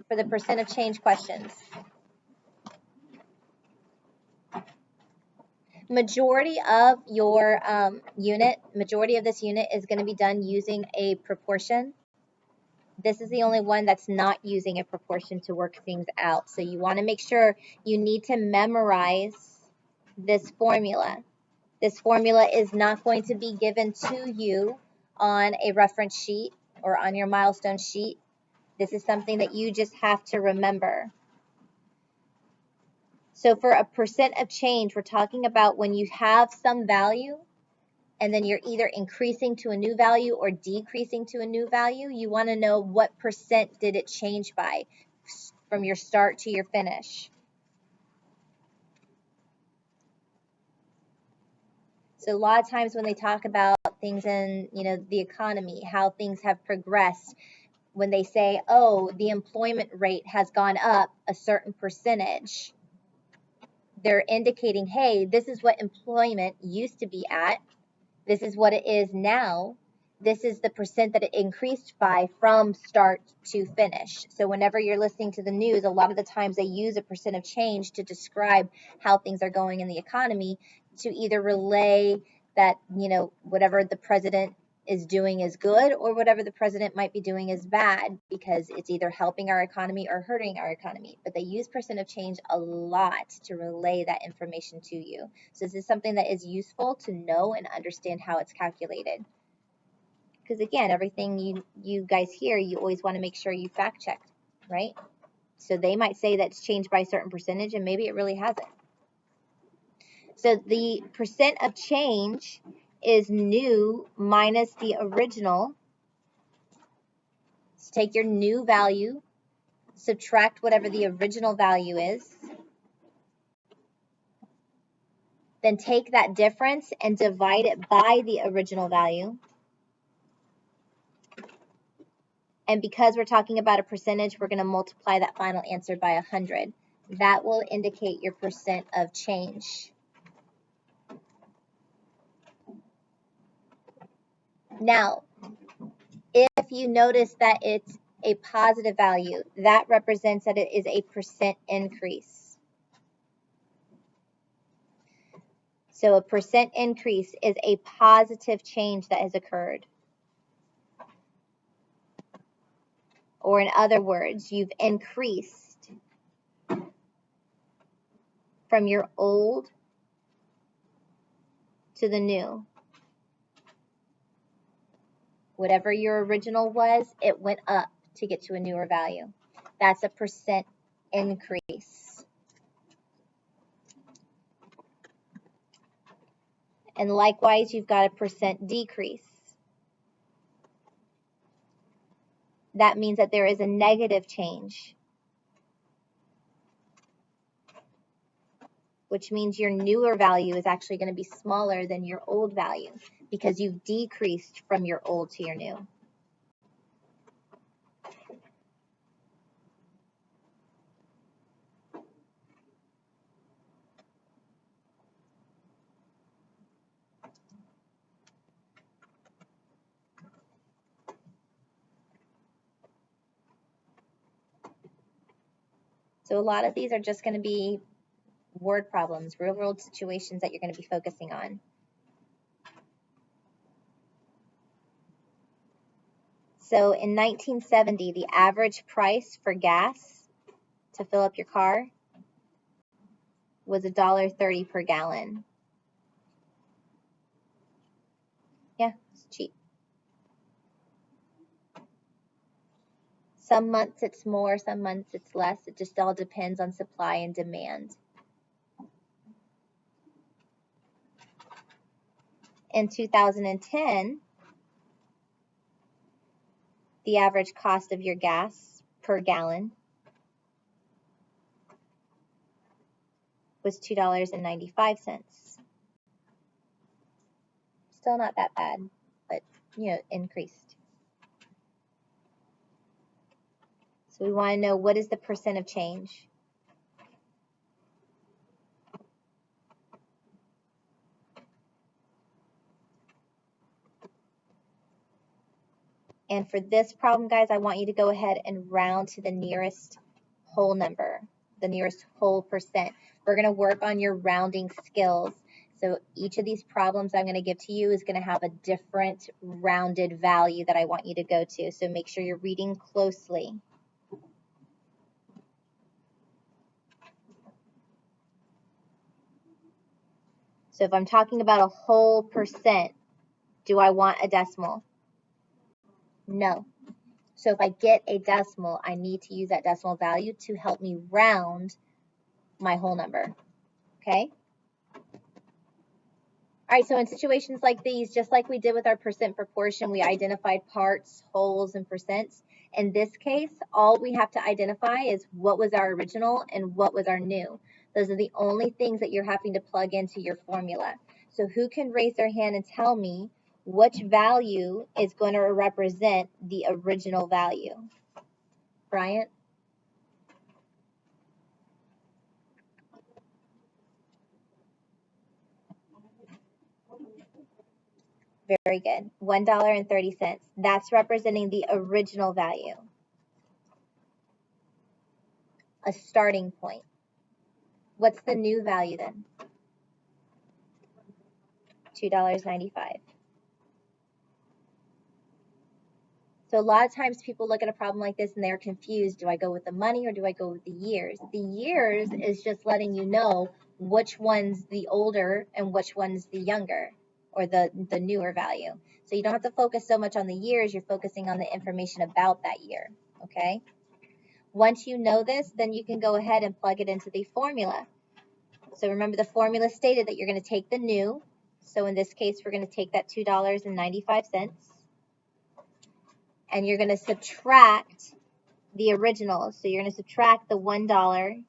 for the percent of change questions. Majority of your majority of this unit is going to be done using a proportion. This is the only one that's not using a proportion to work things out. So you want to make sure you need to memorize this formula. This formula is not going to be given to you on a reference sheet or on your milestone sheet. This is something that you just have to remember. So for a percent of change, we're talking about when you have some value and then you're either increasing to a new value or decreasing to a new value. You want to know what percent did it change by from your start to your finish. So a lot of times when they talk about things in, the economy, how things have progressed, when they say, oh, the employment rate has gone up a certain percentage, they're indicating, hey, this is what employment used to be at. This is what it is now. This is the percent that it increased by from start to finish. So whenever you're listening to the news, a lot of the times they use a percent of change to describe how things are going in the economy, to either relay that, whatever the president is doing is good or whatever the president might be doing is bad, because it's either helping our economy or hurting our economy. But they use percent of change a lot to relay that information to you. So this is something that is useful to know and understand how it's calculated. Because again, everything you guys hear, you always want to make sure you fact check, right? So they might say that it's changed by a certain percentage and maybe it really hasn't. So the percent of change is new minus the original. So take your new value, subtract whatever the original value is, then take that difference and divide it by the original value. And because we're talking about a percentage, we're going to multiply that final answer by 100. That will indicate your percent of change. Now, if you notice that it's a positive value, that represents that it is a percent increase. So a percent increase is a positive change that has occurred. Or in other words, you've increased from your old to the new. Whatever your original was, it went up to get to a newer value. That's a percent increase. And likewise, you've got a percent decrease. That means that there is a negative change, which means your newer value is actually going to be smaller than your old value because you've decreased from your old to your new. So a lot of these are just going to be word problems, real world situations that you're going to be focusing on. So in 1970, the average price for gas to fill up your car was $1.30 per gallon. Yeah, it's cheap. Some months it's more, some months it's less. It just all depends on supply and demand. In 2010, the average cost of your gas per gallon was $2.95. Still not that bad, but increased. So we want to know, what is the percent of change? And for this problem, guys, I want you to go ahead and round to the nearest whole number, the nearest whole percent. We're going to work on your rounding skills. So each of these problems I'm going to give to you is going to have a different rounded value that I want you to go to. So make sure you're reading closely. So if I'm talking about a whole percent, do I want a decimal? No. So if I get a decimal, I need to use that decimal value to help me round my whole number. Okay? All right, so in situations like these, just like we did with our percent proportion, we identified parts, wholes, and percents. In this case, all we have to identify is what was our original and what was our new. Those are the only things that you're having to plug into your formula. So who can raise their hand and tell me which value is going to represent the original value? Bryant? Very good. $1.30. That's representing the original value. A starting point. What's the new value then? $2.95. So a lot of times people look at a problem like this and they're confused. Do I go with the money or do I go with the years? The years is just letting you know which one's the older and which one's the younger or the newer value. So you don't have to focus so much on the years. You're focusing on the information about that year. Okay? Once you know this, then you can go ahead and plug it into the formula. So remember the formula stated that you're going to take the new. So in this case, we're going to take that $2.95 and you're going to subtract the original. So you're going to subtract the $1.30.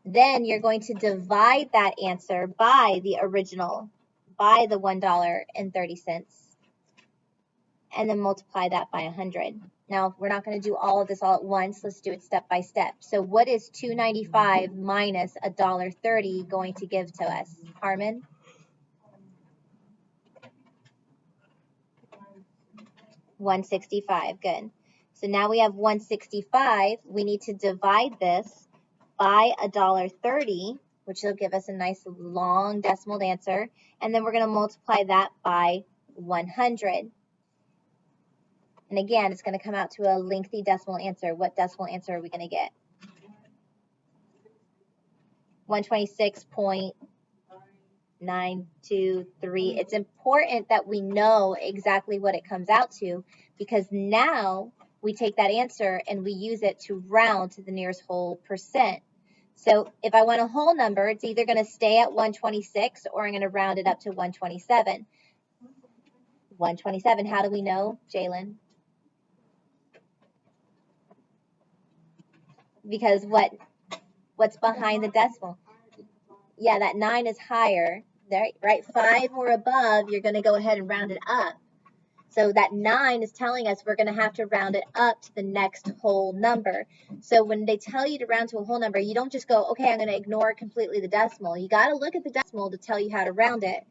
Then you're going to divide that answer by the original, by the $1.30, and then multiply that by 100. Now, we're not going to do all of this all at once. Let's do it step by step. So what is $2.95 minus $1.30 going to give to us? Harmon? $1.65. Good. So now we have $1.65. We need to divide this by $1.30, which will give us a nice long decimal answer. And then we're going to multiply that by 100. And again, it's going to come out to a lengthy decimal answer. What decimal answer are we going to get? 126.923. It's important that we know exactly what it comes out to because now we take that answer and we use it to round to the nearest whole percent. So if I want a whole number, it's either going to stay at 126 or I'm going to round it up to 127. 127, how do we know, Jalen? Because what's behind the decimal? Yeah, that 9 is higher, right? 5 or above, you're going to go ahead and round it up. So that 9 is telling us we're going to have to round it up to the next whole number. So when they tell you to round to a whole number, you don't just go, okay, I'm going to ignore completely the decimal. You got to look at the decimal to tell you how to round it.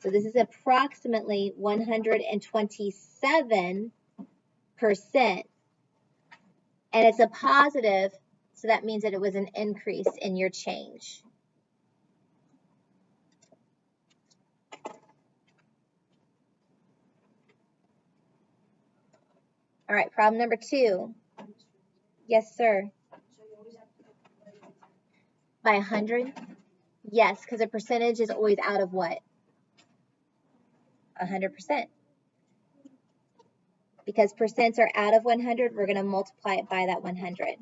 So this is approximately 127%. And it's a positive, so that means that it was an increase in your change. All right, problem number 2. Yes, sir. By 100? Yes, because a percentage is always out of what? 100%. Because percents are out of 100, we're going to multiply it by that 100.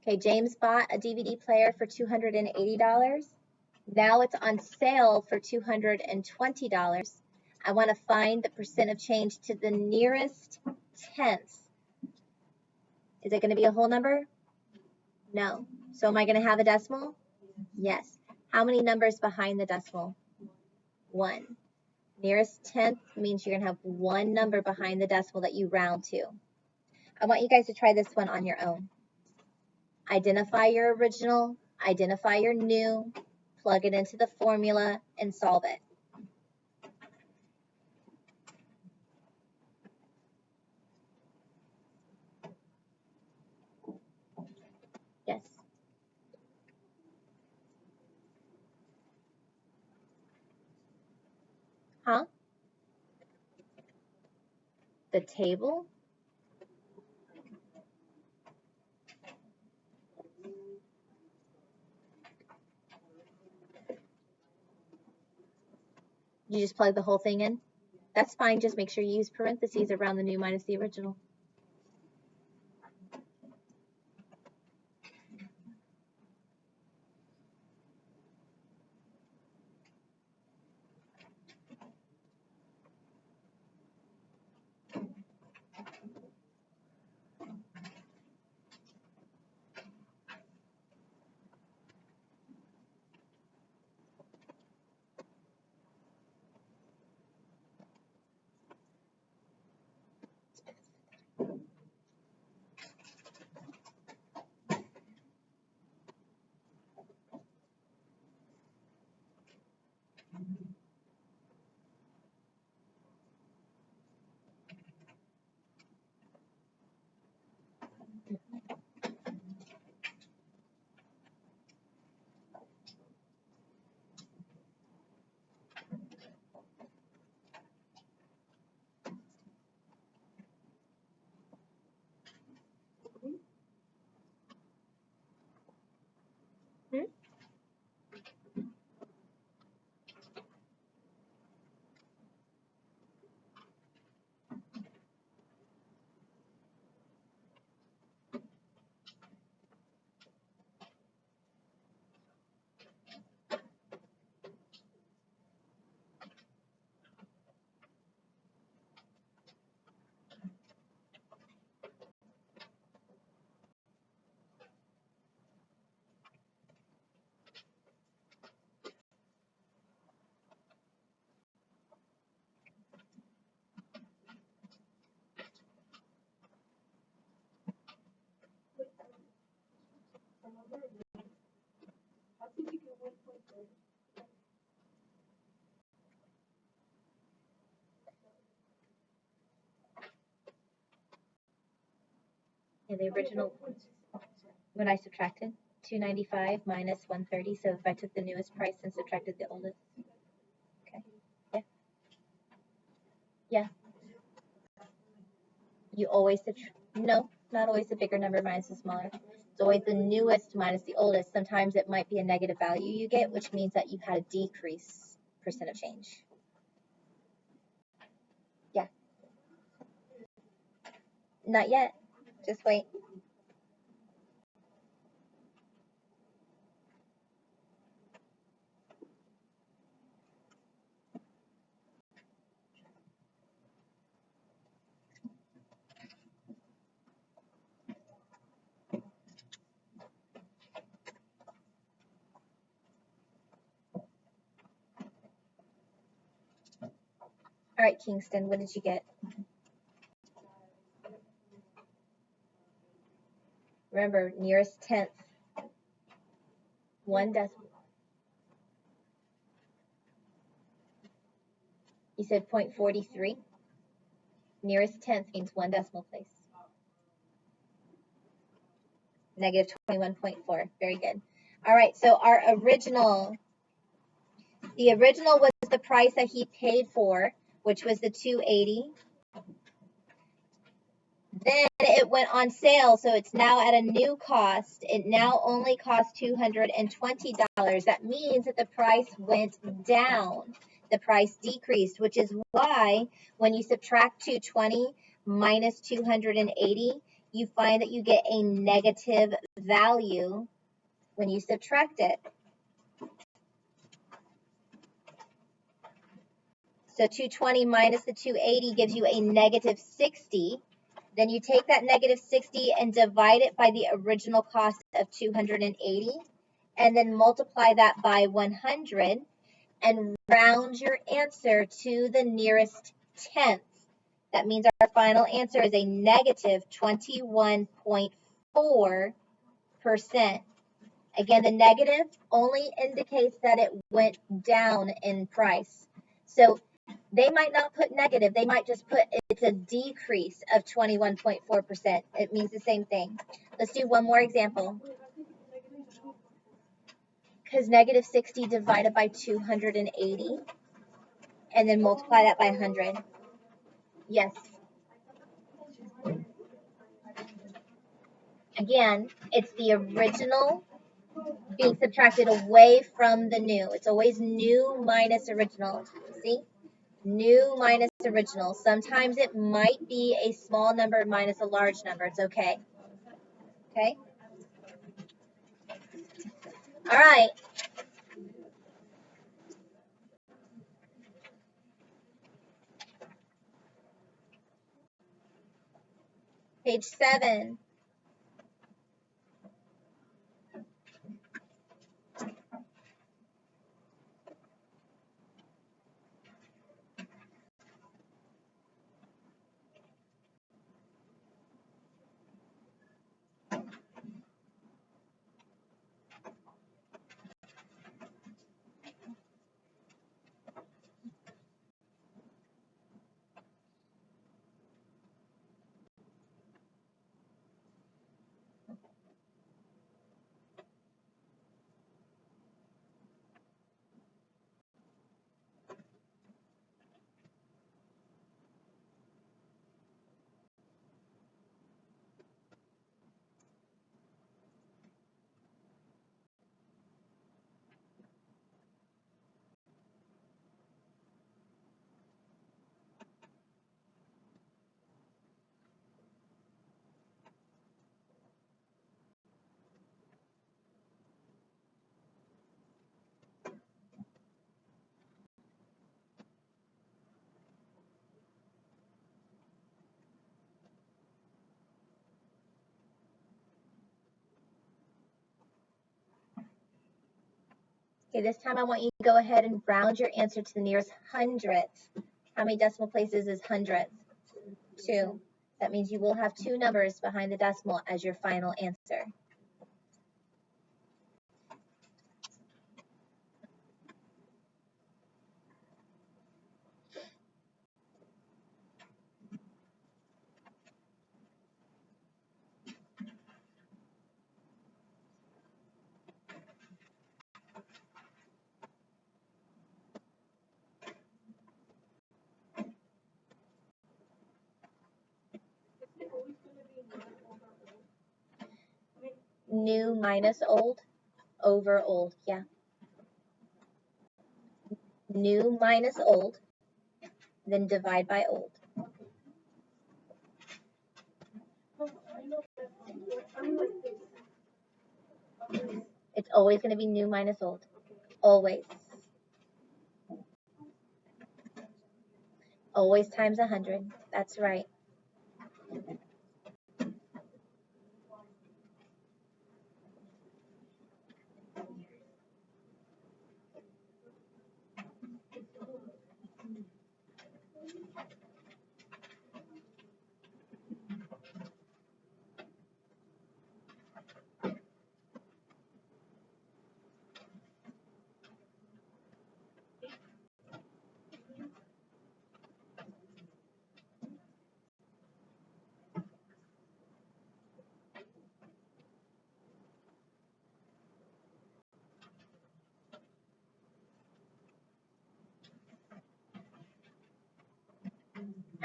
Okay, James bought a DVD player for $280. Now it's on sale for $220. I want to find the percent of change to the nearest tenth. Is it going to be a whole number? No. So am I going to have a decimal? Yes. How many numbers behind the decimal? 1. Nearest tenth means you're going to have one number behind the decimal that you round to. I want you guys to try this one on your own. Identify your original, identify your new, plug it into the formula, and solve it. Yes. Huh? The table? You just plug the whole thing in? That's fine, just make sure you use parentheses around the new minus the original. Yeah, the original, when I subtracted 295 minus 130, so if I took the newest price and subtracted the oldest. Okay. Yeah. Yeah. You always subtract. No, not always the bigger number minus the smaller. It's always the newest minus the oldest. Sometimes it might be a negative value you get, which means that you had a decrease percent of change. Yeah. Not yet. Just wait. All right, Kingston, what did you get? Remember, nearest tenth. 1 decimal. You said 0.43. Nearest tenth means 1 decimal place. Negative 21.4. Very good. All right, so our original, the original was the price that he paid for, which was the 280. Then it went on sale, so it's now at a new cost. It now only costs $220. That means that the price went down. The price decreased, which is why when you subtract 220 minus 280, you find that you get a negative value when you subtract it. So 220 minus the 280 gives you a negative 60. Then you take that negative 60 and divide it by the original cost of 280, and then multiply that by 100 and round your answer to the nearest tenth. That means our final answer is a negative 21.4%. Again, the negative only indicates that it went down in price. So they might not put negative. They might just put it's a decrease of 21.4%. It means the same thing. Let's do one more example. Because negative 60 divided by 280, and then multiply that by 100. Yes. Again, it's the original being subtracted away from the new. It's always new minus original. See? New minus original. Sometimes it might be a small number minus a large number. It's okay. Okay? All right. Page 7. Okay, this time I want you to go ahead and round your answer to the nearest hundredth. How many decimal places is hundredth? 2. That means you will have 2 numbers behind the decimal as your final answer. New minus old over old. Yeah. New minus old, then divide by old. It's always going to be new minus old. Always. Always times 100. That's right.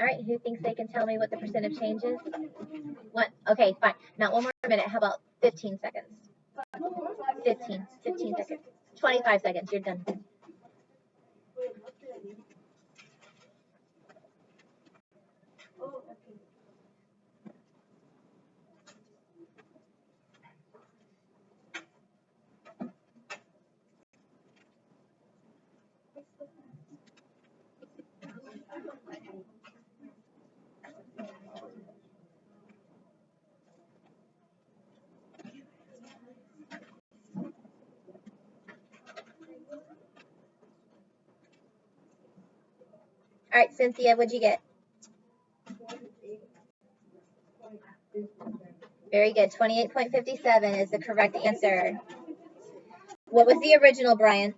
All right, who thinks they can tell me what the percent of change is? What? Okay, fine. Not one more minute. How about 15 seconds? 15 seconds. 25 seconds. You're done. All right, Cynthia, what'd you get? Very good. 28.57 is the correct answer. What was the original, Brian?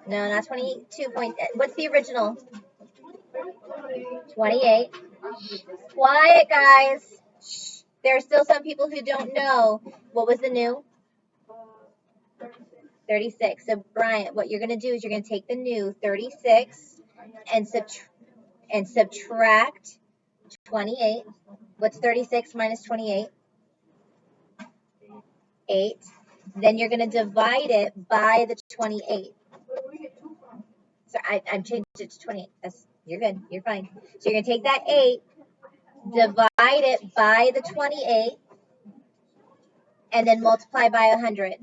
No, not 22 point. What's the original? 28. Quiet, guys. Shh. There are still some people who don't know. What was the new? 36. So, Brian, what you're going to do is you're going to take the new 36 and subtract 28. What's 36 minus 28? 8. Then you're going to divide it by the 28. So I changed it to 28. You're good. You're fine. So you're going to take that 8, divide it by the 28, and then multiply by 100.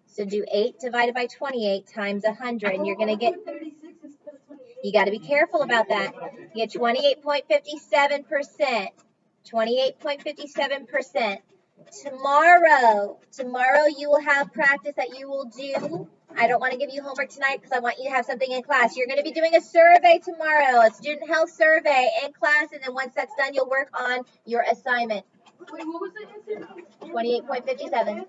So do 8 divided by 28 times 100, and you're going to get, you got to be careful about that. You get 28.57%. 28.57%. Tomorrow you will have practice that you will do. I don't want to give you homework tonight because I want you to have something in class. You're going to be doing a survey tomorrow, a student health survey in class, and then once that's done, you'll work on your assignment. Wait, what was the answer? 28.57.